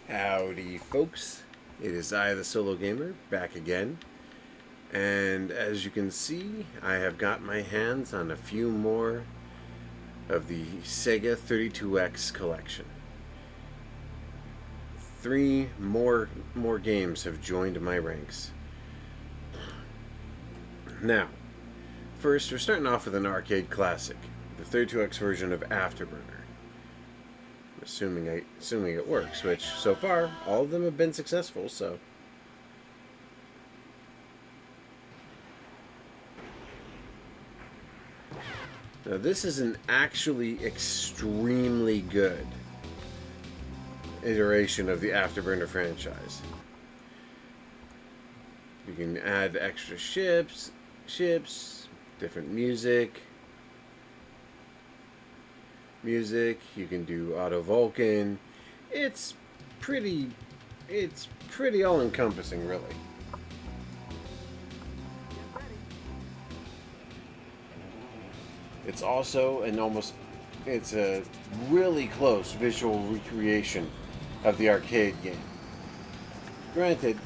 Howdy, folks. It is I, the Solo Gamer, back again. And as you can see, I have got my hands on a few more of the Sega 32X collection. Three more games have joined my ranks. Now, first, we're starting off with an arcade classic, the 32X version of Afterburner. Assuming it works, which so far all of them have been successful. So now this is an actually extremely good iteration of the Afterburner franchise. You can add extra ships, different music. You can do Auto Vulcan. It's pretty all encompassing, really. It's also it's a really close visual recreation of the arcade game. Granted,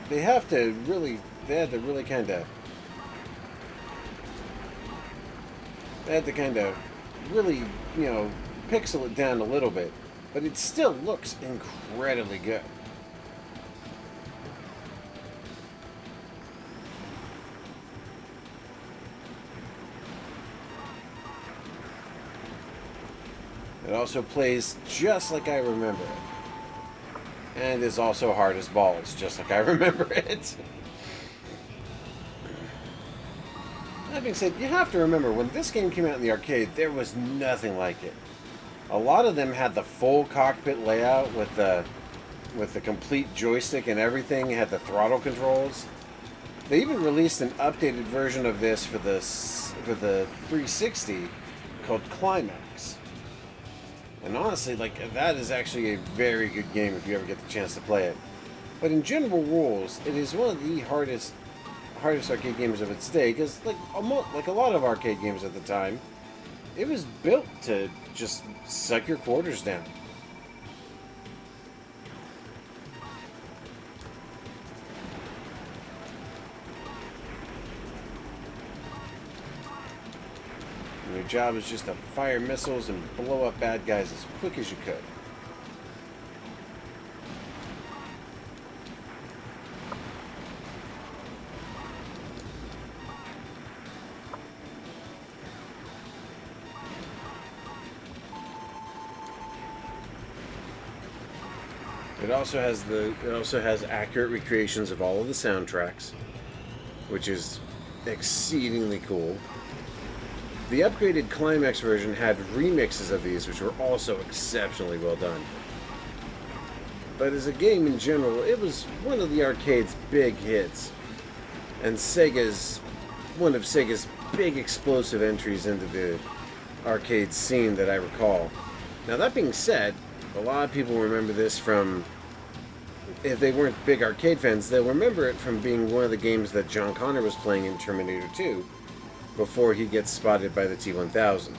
they had to really kind of really, pixel it down a little bit, but it still looks incredibly good. It also plays just like I remember it, and is also hard as balls, just like I remember it. That being said, you have to remember, when this game came out in the arcade, there was nothing like it. A lot of them had the full cockpit layout with the complete joystick and everything, had the throttle controls. They even released an updated version of this for the 360 called Climax. And honestly, that is actually a very good game if you ever get the chance to play it. But in general rules, it is one of the hardest arcade games of its day, because like a lot of arcade games at the time, it was built to just suck your quarters down. And your job is just to fire missiles and blow up bad guys as quick as you could. It also has accurate recreations of all of the soundtracks, which is exceedingly cool. The upgraded Climax version had remixes of these, which were also exceptionally well done. But as a game in general, it was one of the arcade's big hits, and one of Sega's big explosive entries into the arcade scene that I recall. Now, that being said, a lot of people remember this from, if they weren't big arcade fans, they'll remember it from being one of the games that John Connor was playing in Terminator 2 before he gets spotted by the T-1000.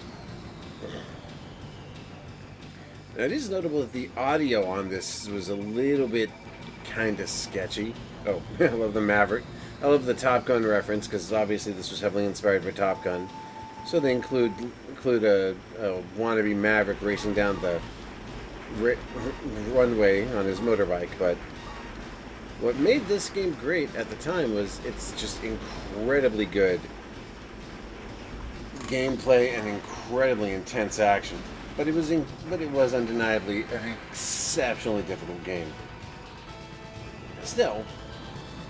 Now, it is notable that the audio on this was a little bit kind of sketchy. Oh, I love the Maverick. I love the Top Gun reference, because obviously this was heavily inspired by Top Gun. So they include a wannabe Maverick racing down the runway on his motorbike. But what made this game great at the time was it's just incredibly good gameplay and incredibly intense action. But it was undeniably an exceptionally difficult game. Still,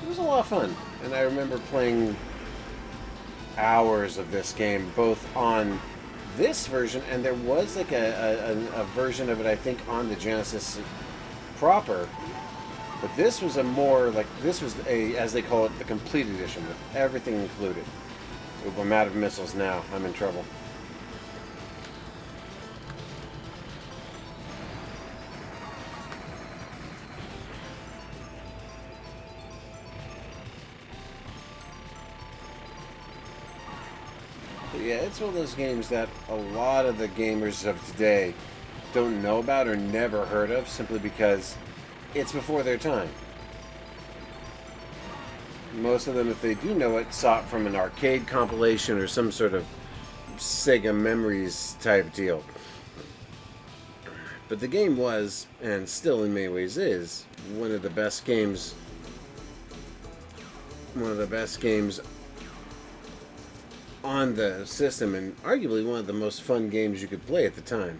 it was a lot of fun, and I remember playing hours of this game, both on this version, and there was like a version of it, I think, on the Genesis proper. But this was as they call it, the complete edition with everything included. I'm out of missiles now. I'm in trouble. But yeah, it's one of those games that a lot of the gamers of today don't know about or never heard of simply because it's before their time. Most of them, if they do know it, saw it from an arcade compilation or some sort of Sega Memories type deal. But the game was, and still in many ways is, one of the best games on the system, and arguably one of the most fun games you could play at the time.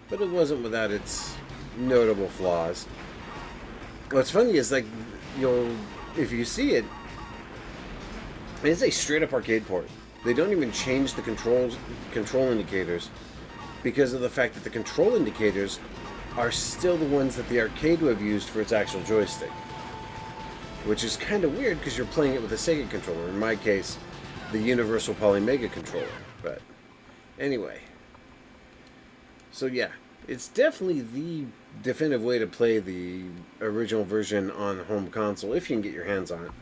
But it wasn't without its notable flaws. What's funny is, like, if you see it, it's a straight up arcade port. They don't even change the control indicators because of the fact that the control indicators are still the ones that the arcade would have used for its actual joystick. Which is kind of weird because you're playing it with a Sega controller. In my case, the Universal Polymega controller. But anyway. So yeah, it's definitely the definitive way to play the original version on home console if you can get your hands on it.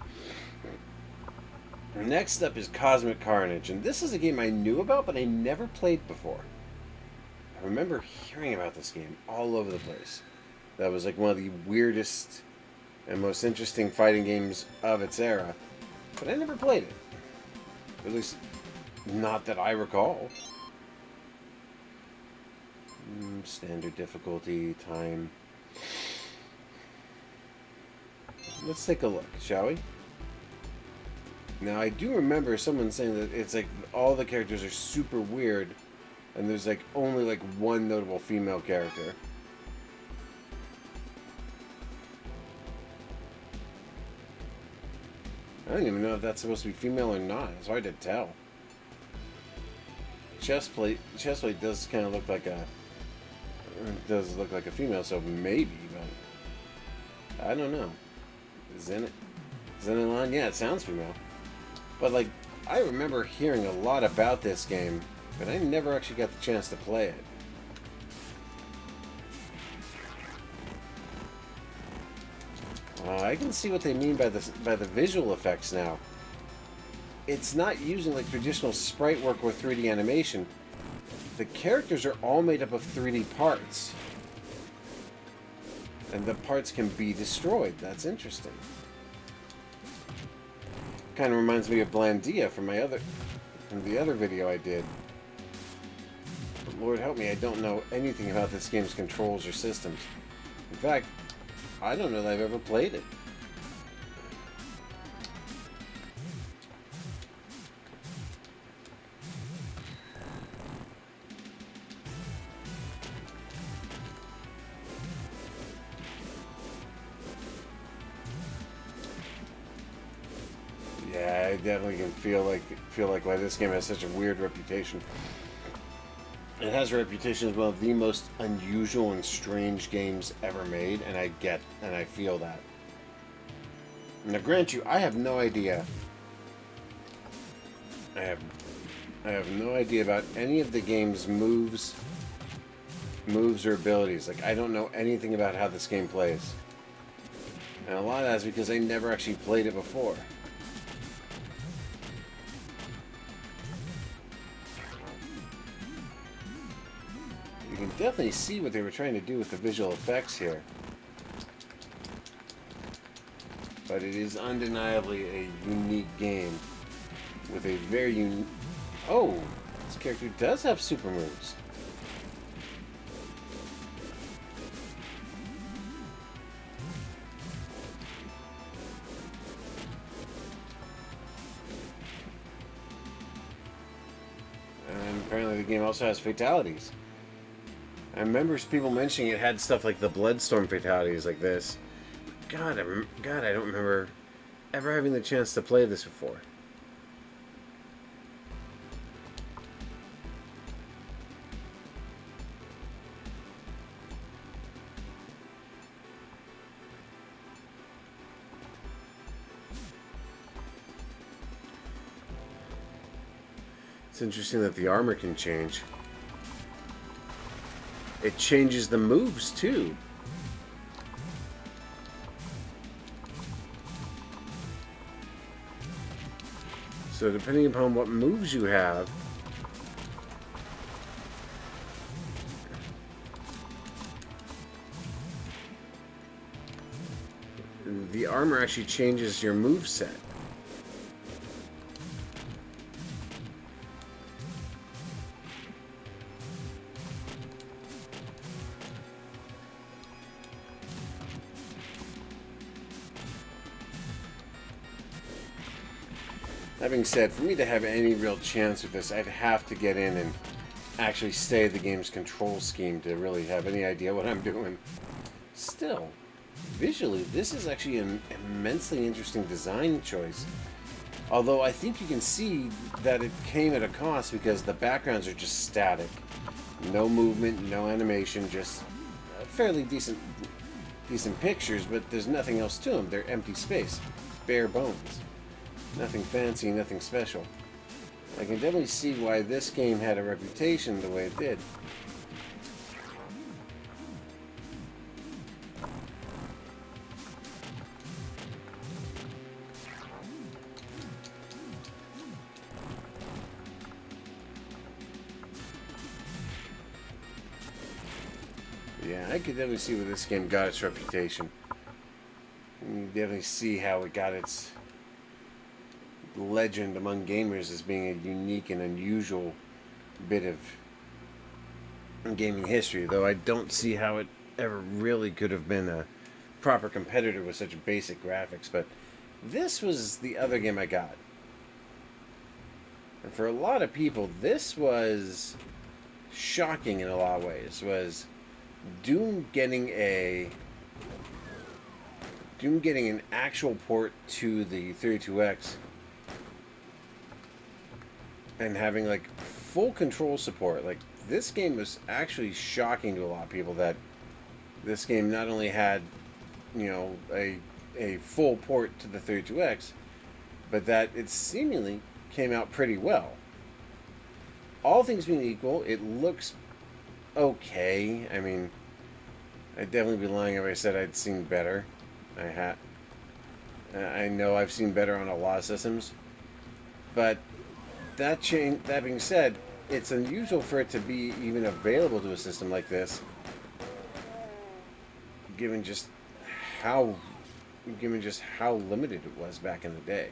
Next up is Cosmic Carnage, and this is a game I knew about but I never played before. I remember hearing about this game all over the place. That was like one of the weirdest and most interesting fighting games of its era, but I never played it. At least, not that I recall. Standard difficulty, time. Let's take a look, shall we? Now, I do remember someone saying that it's like all the characters are super weird, and there's like only like one notable female character. I don't even know if that's supposed to be female or not. It's hard to tell. Chestplate does kind of look like a female, so maybe, but I don't know. Xenon, yeah, it sounds female. But like, I remember hearing a lot about this game, but I never actually got the chance to play it. I can see what they mean by the visual effects now. It's not using like traditional sprite work or 3D animation. The characters are all made up of 3D parts. And the parts can be destroyed. That's interesting. Kind of reminds me of Blandia from the other video I did. But Lord help me, I don't know anything about this game's controls or systems. In fact, I don't know that I've ever played it. Yeah, I definitely can feel like why this game has such a weird reputation. It has a reputation as one of the most unusual and strange games ever made, and I feel that. Now, grant you, I have no idea. I have no idea about any of the game's moves or abilities. Like, I don't know anything about how this game plays. And a lot of that is because I never actually played it before. You can definitely see what they were trying to do with the visual effects here. But it is undeniably a unique game with a very unique... Oh! This character does have super moves. And apparently the game also has fatalities. I remember people mentioning it had stuff like the Bloodstorm fatalities like this. God, I don't remember ever having the chance to play this before. It's interesting that the armor can change. It changes the moves, too. So depending upon what moves you have, the armor actually changes your move set. That being said, for me to have any real chance with this, I'd have to get in and actually study the game's control scheme to really have any idea what I'm doing. Still, visually, this is actually an immensely interesting design choice. Although I think you can see that it came at a cost because the backgrounds are just static. No movement, no animation, just fairly decent pictures, but there's nothing else to them. They're empty space, bare bones. Nothing fancy, nothing special. I can definitely see why this game had a reputation the way it did. Yeah, I could definitely see where this game got its reputation. You definitely see how it got its legend among gamers as being a unique and unusual bit of gaming history, though I don't see how it ever really could have been a proper competitor with such basic graphics. But this was the other game I got, and for a lot of people this was shocking in a lot of ways. Was Doom getting an actual port to the 32X and having like full control support. Like, this game was actually shocking to a lot of people that this game not only had, you know, a full port to the 32X, but that it seemingly came out pretty well. All things being equal, it looks okay. I mean, I'd definitely be lying if I said I'd seen better. I know I've seen better on a lot of systems, but that being said, it's unusual for it to be even available to a system like this, given just how limited it was back in the day.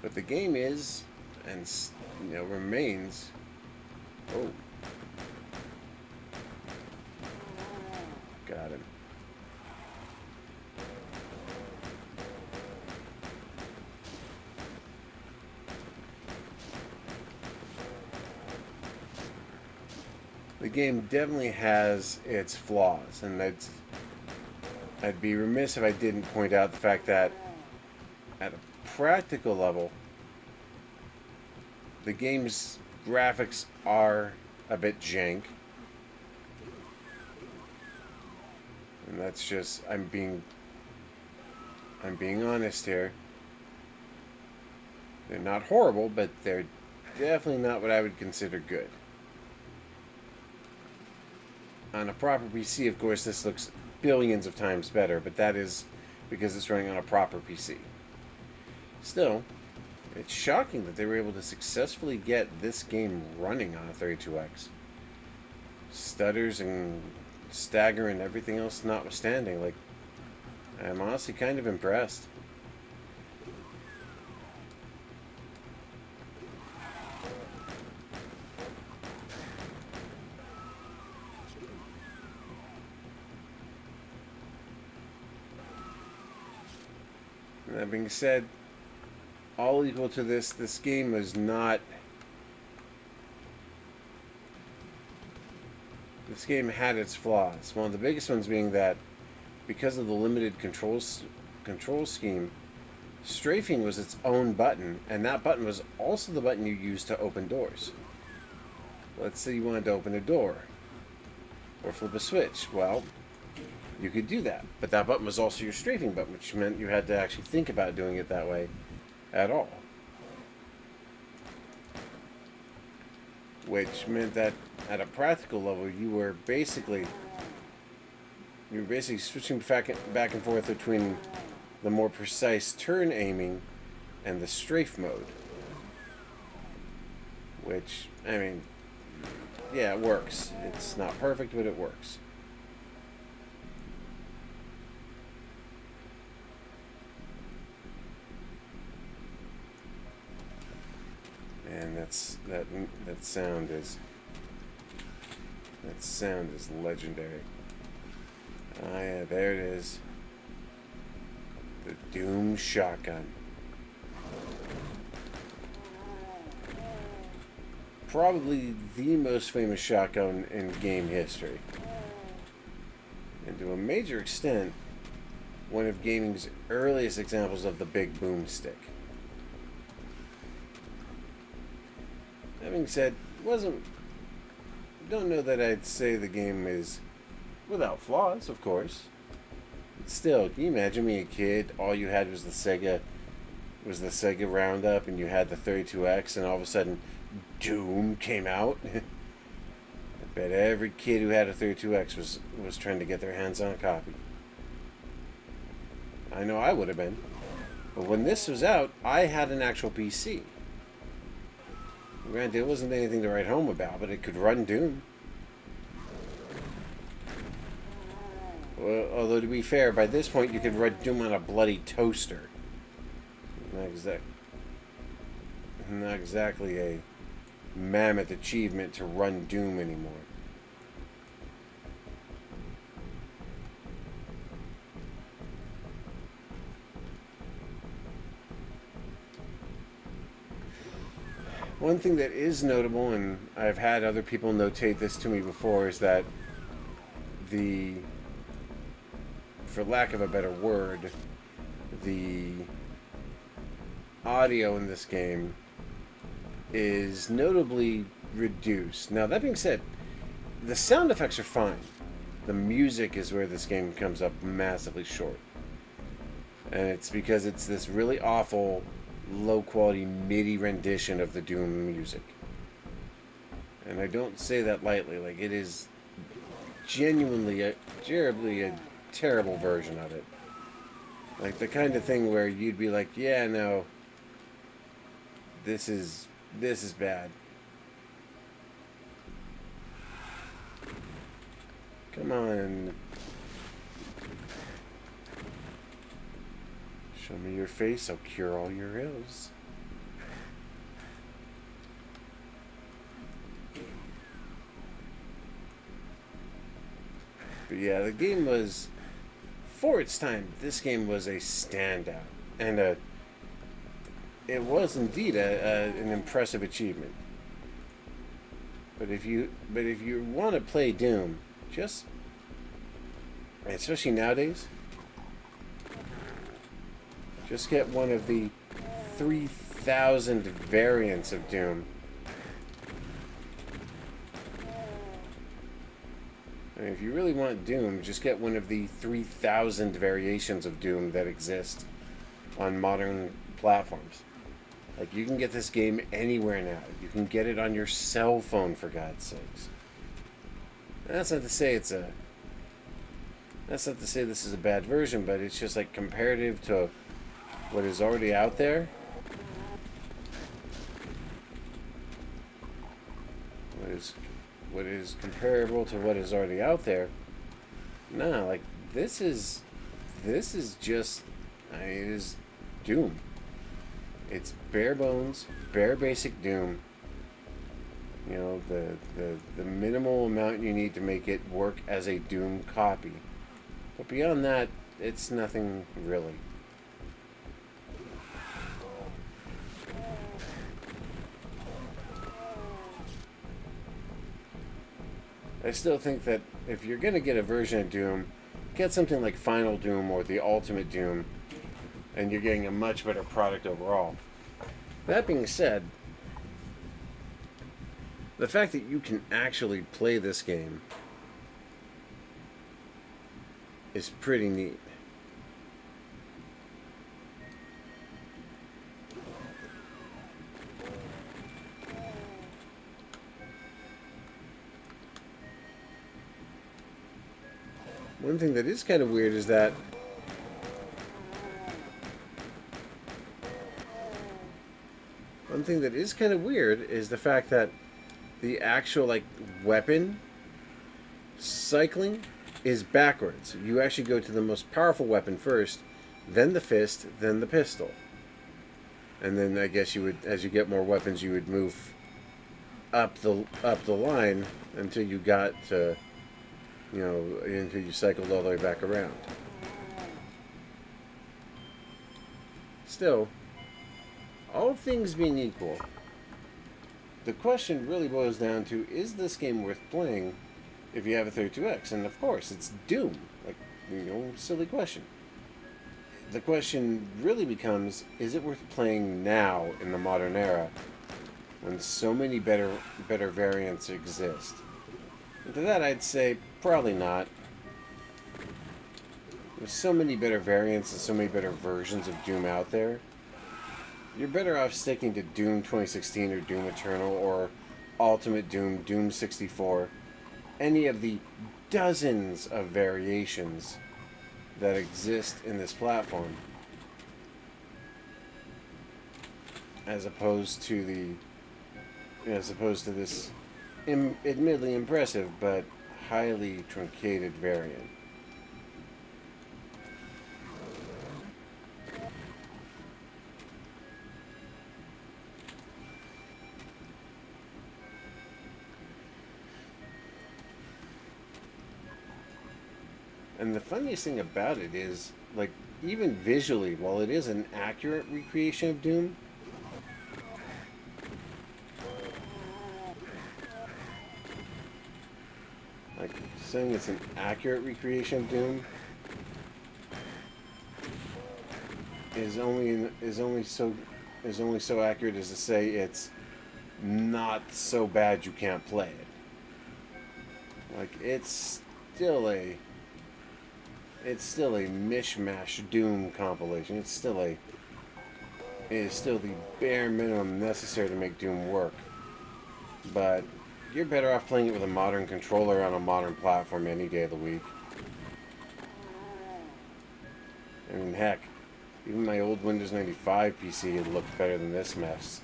But the game is, and remains. Oh, got him. The game definitely has its flaws, and I'd be remiss if I didn't point out the fact that at a practical level, the game's graphics are a bit jank. And that's just, I'm being honest here. They're not horrible, but they're definitely not what I would consider good. On a proper PC, of course, this looks billions of times better, but that is because it's running on a proper PC. Still, it's shocking that they were able to successfully get this game running on a 32X. Stutters and stagger and everything else notwithstanding, like, I'm honestly kind of impressed. That being said, all equal to this game was not. This game had its flaws. One of the biggest ones being that because of the limited control scheme, strafing was its own button, and that button was also the button you used to open doors. Let's say you wanted to open a door or flip a switch. Well, you could do that, but that button was also your strafing button, which meant you had to actually think about doing it that way at all. Which meant that at a practical level, you were basically switching back and forth between the more precise turn aiming and the strafe mode. Which, I mean, yeah, it works. It's not perfect, but it works. And that sound is legendary. Ah, yeah, there it is. The Doom shotgun. Probably the most famous shotgun in game history. And to a major extent, one of gaming's earliest examples of the big boomstick. That being said, don't know that I'd say the game is without flaws, of course. But still, can you imagine being a kid, all you had was the Sega Roundup, and you had the 32X, and all of a sudden Doom came out? I bet every kid who had a 32X was trying to get their hands on a copy. I know I would have been. But when this was out, I had an actual PC. Granted, it wasn't anything to write home about, but it could run Doom. Well, although, to be fair, by this point you could run Doom on a bloody toaster. Not exactly a mammoth achievement to run Doom anymore. One thing that is notable, and I've had other people notate this to me before, is that for lack of a better word, the audio in this game is notably reduced. Now, that being said, the sound effects are fine. The music is where this game comes up massively short. And it's because it's this really awful, low-quality MIDI rendition of the Doom music. And I don't say that lightly. Like, it is genuinely terribly a terrible version of it. Like, the kind of thing where you'd be like, yeah, no, this is bad. Come on. Show me your face, I'll cure all your ills. But yeah, the game was, for its time, this game was a standout. And it was indeed an impressive achievement. But if you want to play Doom, especially nowadays, just get one of the 3,000 variants of Doom. And if you really want Doom, just get one of the 3,000 variations of Doom that exist on modern platforms. Like, you can get this game anywhere now. You can get it on your cell phone, for God's sakes. That's not to say this is a bad version, but it's just like comparative to what is already out there. What is comparable to what is already out there? Nah, like this is just, it is Doom. It's bare bones, bare basic Doom. You know, the minimal amount you need to make it work as a Doom copy. But beyond that, it's nothing really. I still think that if you're going to get a version of Doom, get something like Final Doom or the Ultimate Doom, and you're getting a much better product overall. That being said, the fact that you can actually play this game is pretty neat. One thing that is kind of weird is that the fact that the actual like weapon cycling is backwards. You actually go to the most powerful weapon first, then the fist, then the pistol. and then I guess you would, as you get more weapons, you would move up the line until you got to, until you cycled all the way back around. Still, all things being equal, the question really boils down to: is this game worth playing if you have a 32X? And of course, it's Doom. Like, silly question. The question really becomes: is it worth playing now in the modern era, when so many better variants exist? And to that, I'd say probably not. There's so many better variants and so many better versions of Doom out there. You're better off sticking to Doom 2016 or Doom Eternal or Ultimate Doom, Doom 64, any of the dozens of variations that exist in this platform, as opposed to this admittedly impressive but highly truncated variant. And the funniest thing about it is, like, even visually, while it is an accurate recreation of Doom, like, saying it's an accurate recreation of Doom is only so accurate as to say it's not so bad you can't play it. Like, it's still a mishmash Doom compilation. It is still the bare minimum necessary to make Doom work. But you're better off playing it with a modern controller on a modern platform any day of the week. I mean, heck, even my old Windows 95 PC looked better than this mess.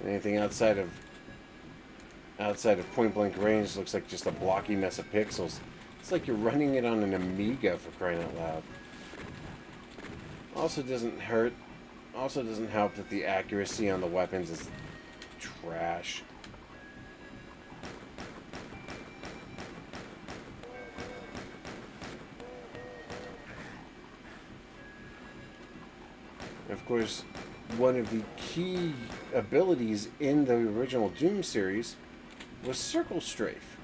Anything outside of point blank range looks like just a blocky mess of pixels. It's like you're running it on an Amiga, for crying out loud. Also doesn't help that the accuracy on the weapons is trash. Of course, one of the key abilities in the original Doom series was Circle Strafe.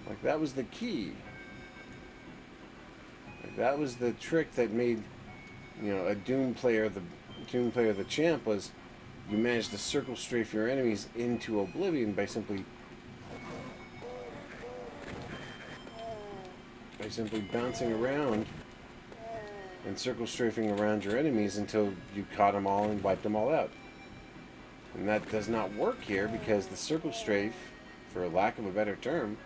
Like, that was the key. Like, that was the trick that made, a Doom player the champ. Was you managed to circle strafe your enemies into oblivion by simply bouncing around and circle strafing around your enemies until you caught them all and wiped them all out. And that does not work here because the circle strafe, for lack of a better term,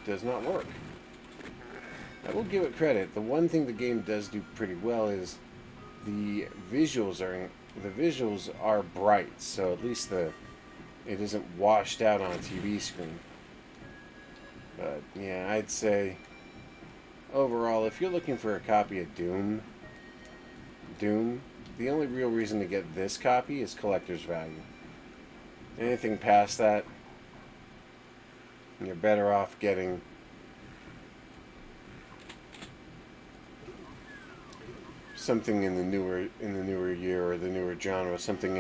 does not work. I will give it credit. The one thing the game does do pretty well is the visuals are bright, so at least it isn't washed out on a TV screen. But yeah, I'd say overall, if you're looking for a copy of Doom, the only real reason to get this copy is collector's value. Anything past that, you're better off getting something in the newer year or the newer genre, something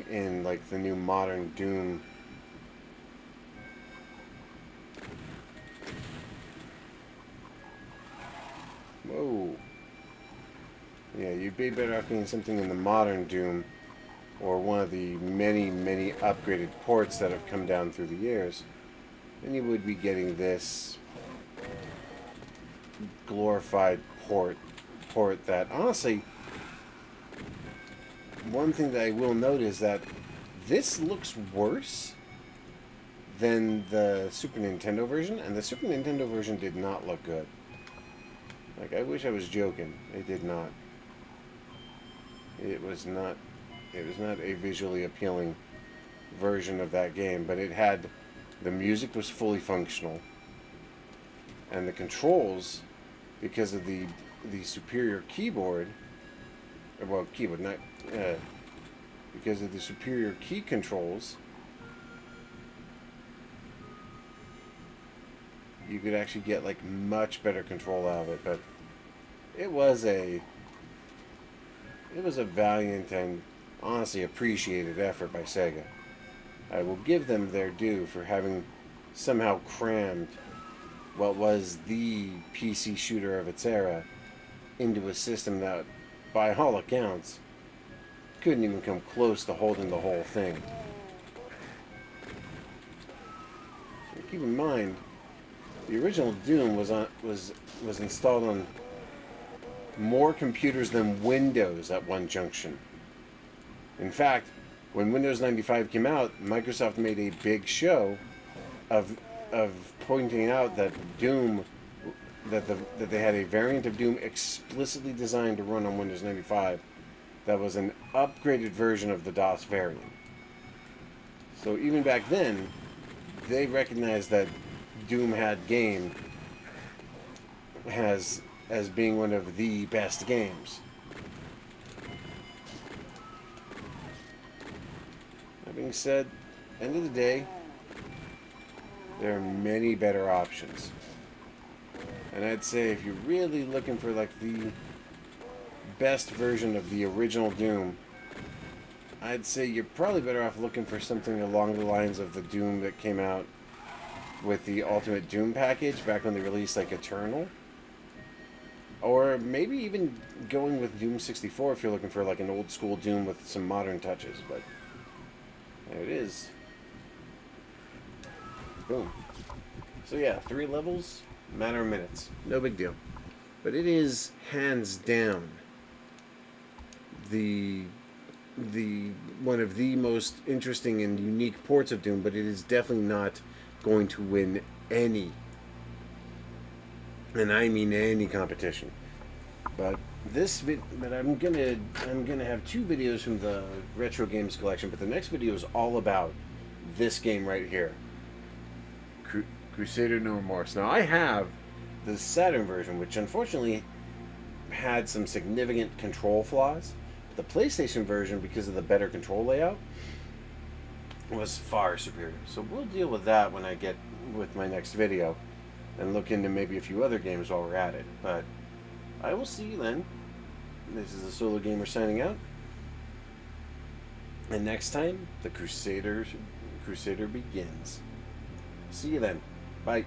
in like the new modern Doom. Whoa. Yeah, you'd be better off getting something in the modern Doom, or one of the many, many upgraded ports that have come down through the years, than you would be getting this glorified port that, honestly, one thing that I will note is that this looks worse than the Super Nintendo version, and the Super Nintendo version did not look good. Like, I wish I was joking. It did not. It was not a visually appealing version of that game, but the music was fully functional, and the controls because of the superior keyboard, well, keyboard, not because of the superior key controls. You could actually get like much better control out of it, but it was a valiant and honestly appreciated effort by Sega. I will give them their due for having somehow crammed what was the PC shooter of its era into a system that, by all accounts, couldn't even come close to holding the whole thing. And keep in mind, the original Doom was installed on more computers than Windows at one junction. In fact, when Windows 95 came out, Microsoft made a big show of pointing out that Doom, that they had a variant of Doom explicitly designed to run on Windows 95 that was an upgraded version of the DOS variant. So even back then, they recognized that Doom had game as being one of the best games. That being said, end of the day, there are many better options. And I'd say if you're really looking for like the best version of the original Doom, I'd say you're probably better off looking for something along the lines of the Doom that came out with the Ultimate Doom package back when they released like Eternal. Or maybe even going with Doom 64 if you're looking for like an old school Doom with some modern touches. But there it is. Boom. So yeah, 3 levels, matter of minutes. No big deal. But it is hands down the one of the most interesting and unique ports of Doom, but it is definitely not going to win any, and I mean any, competition. But I'm gonna have 2 videos from the Retro Games collection, but the next video is all about this game right here, Crusader No Remorse. Now I have the Saturn version, which unfortunately had some significant control flaws. The PlayStation version, because of the better control layout, was far superior. So we'll deal with that when I get with my next video and look into maybe a few other games while we're at it. But I will see you then. This is the Solo Gamer signing out. And next time, the Crusader begins. See you then. Bye.